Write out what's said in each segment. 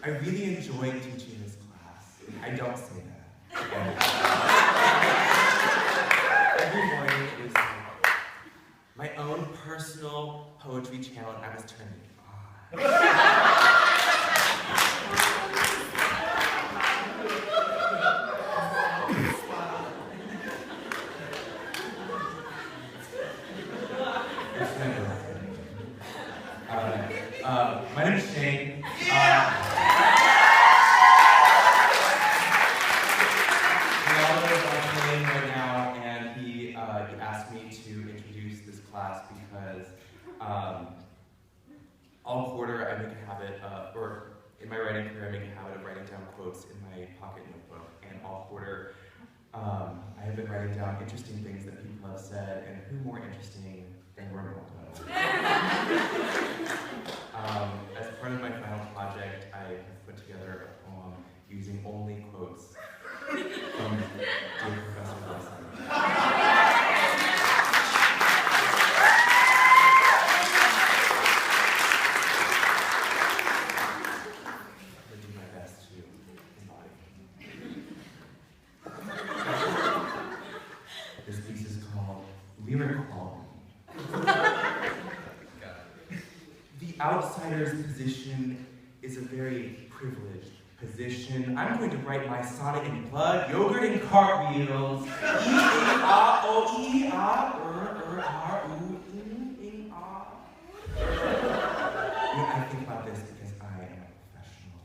I really enjoy teaching this class. I don't say that. Every morning it was my own personal poetry channel, and I was turning it on. My name is Shayne. Ronaldo is on playing right now, and he asked me to introduce this class because all quarter I make a habit, or in my writing career I make a habit of writing down quotes in my pocket notebook, and all quarter I have been writing down interesting things that people have said, and who more interesting than Ronaldo. As part of my final project, I have put together a poem using only quotes from dear Professor Wilson. I'll do my best to embody. This piece is called Lyric Quality. The outsider's position is a very privileged position. I'm going to write my sonnet in blood, yogurt, and cartwheels. E-A-O-E-A-R-R-R-O-O-E-A. I think about this because I am a professional.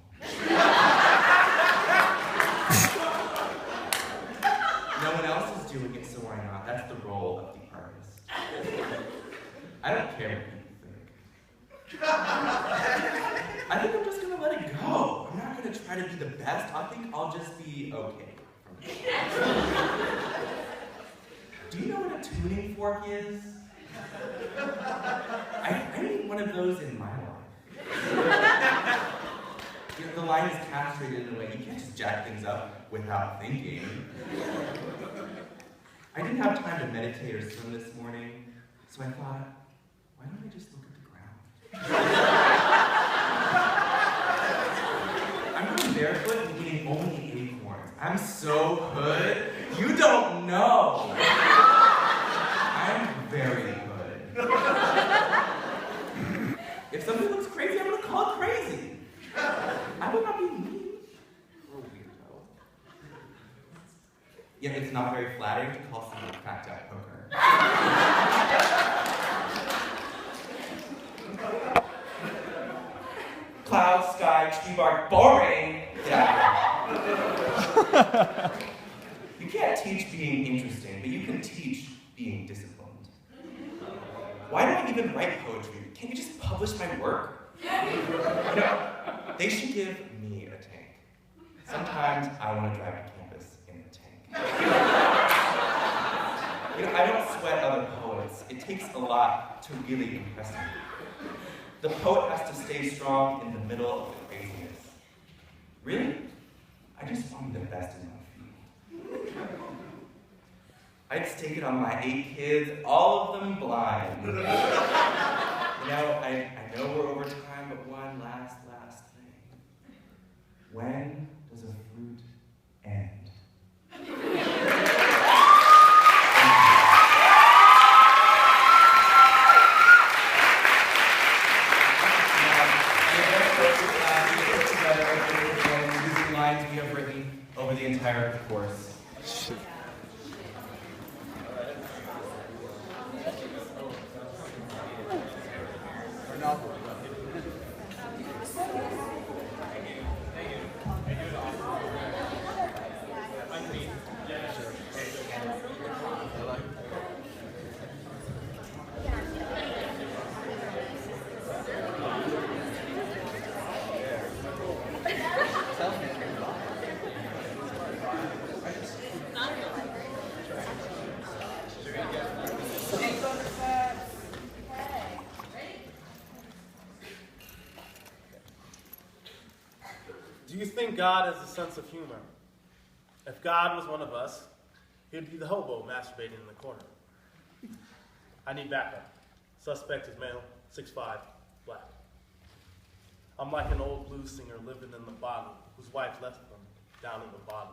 No one else is doing it, so why not? That's the role of the artist. I don't care what people think. I think I'm just gonna let it go. I'm not gonna try to be the best. I think I'll just be okay from now. Do you know what a tuning fork is? I need one of those in my life. You know, the line is castrated in a way you can't just jack things up without thinking. I didn't have time to meditate or swim this morning, so I thought, why don't I just look at the ground? I'm going barefoot and eating only acorns. I'm so hood. You don't know. I'm very hood. If something looks crazy, I'm going to call it crazy. I will not be mean or weirdo. Yet it's not very flattering to call someone a cracked out poker. Cloud, sky, tree bark, boring! Get out of here. You can't teach being interesting, but you can teach being disciplined. Why do I even write poetry? Can't you just publish my work? You know, they should give me a tank. Sometimes I want to drive to campus in a tank. You know, I don't sweat other poets. It takes a lot to really impress me. The poet has to stay strong in the middle of the craziness. Really? I just want the best in my feet. I'd stake it on my 8 kids, all of them blind. You know, I know we're over time, but one last thing. When does a fruit end? We have written over the entire course. Ronaldo. Do you think God has a sense of humor? If God was one of us, he'd be the hobo masturbating in the corner. I need backup. Suspect is male, 6'5", black. I'm like an old blues singer living in the bottom, whose wife left them down in the bottom.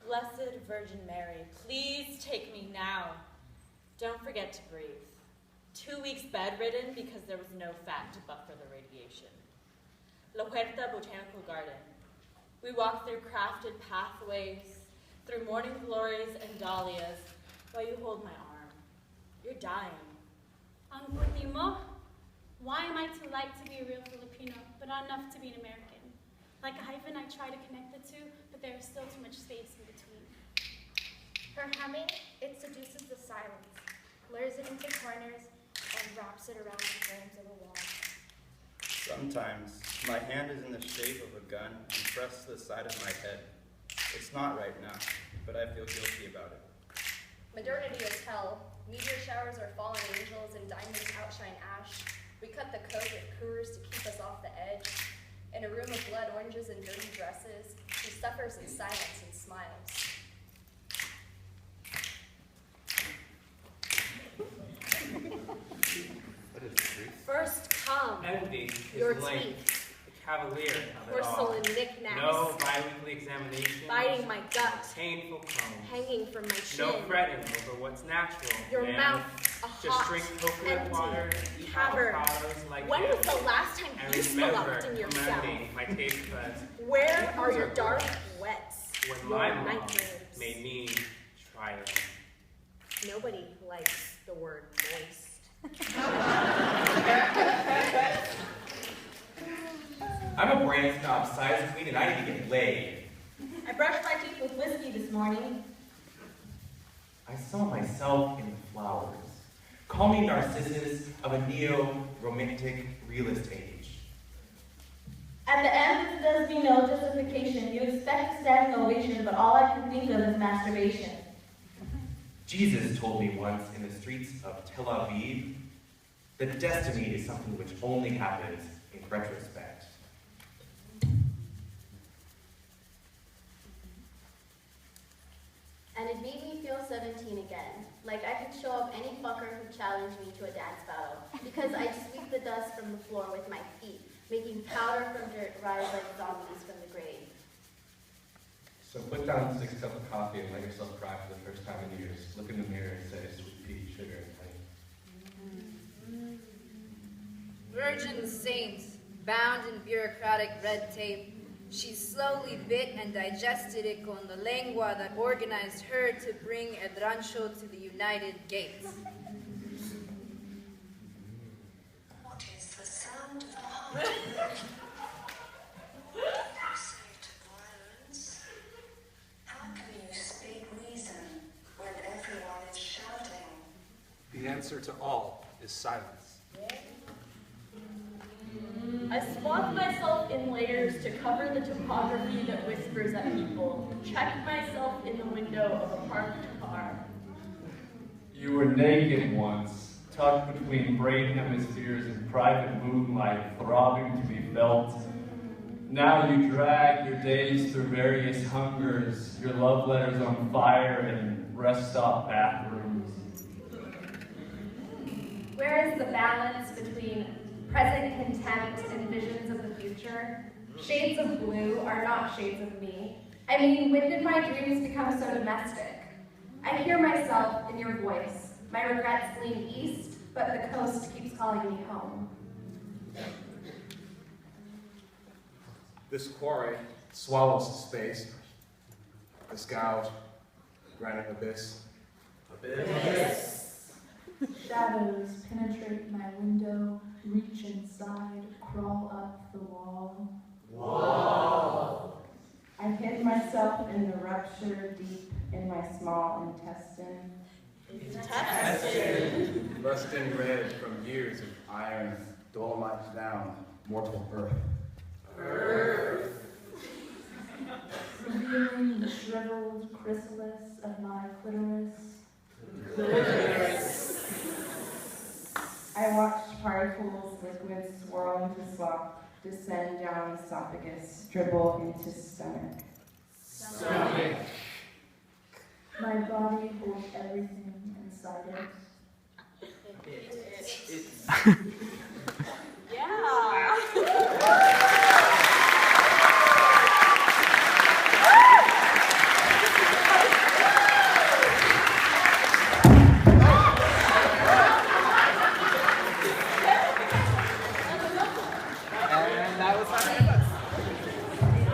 Blessed Virgin Mary, please take me now. Don't forget to breathe. 2 weeks bedridden because there was no fat to buffer the radiation. La Huerta Botanical Garden. We walk through crafted pathways, through morning glories and dahlias, while you hold my arm. You're dying. Ang puti mo? Why am I too light to be a real Filipino, but not enough to be an American? Like a hyphen, I try to connect the two, but there is still too much space in between. Her humming, it seduces the silence, lures it into corners, and wraps it around the frames of the wall. Sometimes my hand is in the shape of a gun and pressed to the side of my head. It's not right now, but I feel guilty about it. Modernity is hell. Meteor showers are fallen angels and diamonds outshine ash. We cut the code with coors to keep us off the edge. In a room of blood oranges and dirty dresses, she suffers in silence and smiles. First come, Envy your is like teeth, a cavalier of it all. porcelain knickknacks, No bi-weekly examination. biting my gut, Painful combs. hanging from my chin, No fretting over what's natural. your man. mouth a Just hot, drink coconut empty water, eat cavern. avocados like When was this, the last time and you remember slept in yourself? commanding my taste buds Where are your dark wets, when your my mom nightmares? made me try it. Nobody likes the word moist. I'm a brand snob, size queen, and I need to get laid. I brushed my teeth with whiskey this morning. I saw myself in the flowers. Call me Narcissus of a neo-romantic realist age. At the end, this does me no justification. You expect a standing ovation, but all I can think of is masturbation. Jesus told me once in the streets of Tel Aviv that destiny is something which only happens in retrospect. And it made me feel 17 again, like I could show up any fucker who challenged me to a dance battle, because I'd sweep the dust from the floor with my feet, making powder from dirt rise like zombies from the grave. So put down 6 cups of coffee and let yourself cry for the first time in years. Look in the mirror and say, sweet pea, sugar, and honey. Virgin saint, bound in bureaucratic red tape, she slowly bit and digested it con the lengua that organized her to bring El Rancho to the United Gates. What is the sound of a heart? Violence? How can you speak reason when everyone is shouting? The answer to all is silence. I swathe myself in layers to cover the topography that whispers at people. Check myself in the window of a parked car. You were naked once, tucked between brain hemispheres in private moonlight, throbbing to be felt. Now you drag your days through various hungers, your love letters on fire in rest stop bathrooms. Where is the balance between present contempt and visions of the future? Shades of blue are not shades of me. I mean, when did my dreams become so domestic? I hear myself in your voice. My regrets lean east, but the coast keeps calling me home. This quarry swallows space. This gouge, granite abyss. Shadows penetrate my window, reach inside, crawl up the wall. Wall. I hid myself in the rupture deep in my small intestine. Rusting red from years of iron, dolomite down, mortal earth. Revealing the shriveled chrysalis of my clitoris. I watched particles, liquids swirl into slop, descend down esophagus, dribble into stomach. My body holds everything inside it.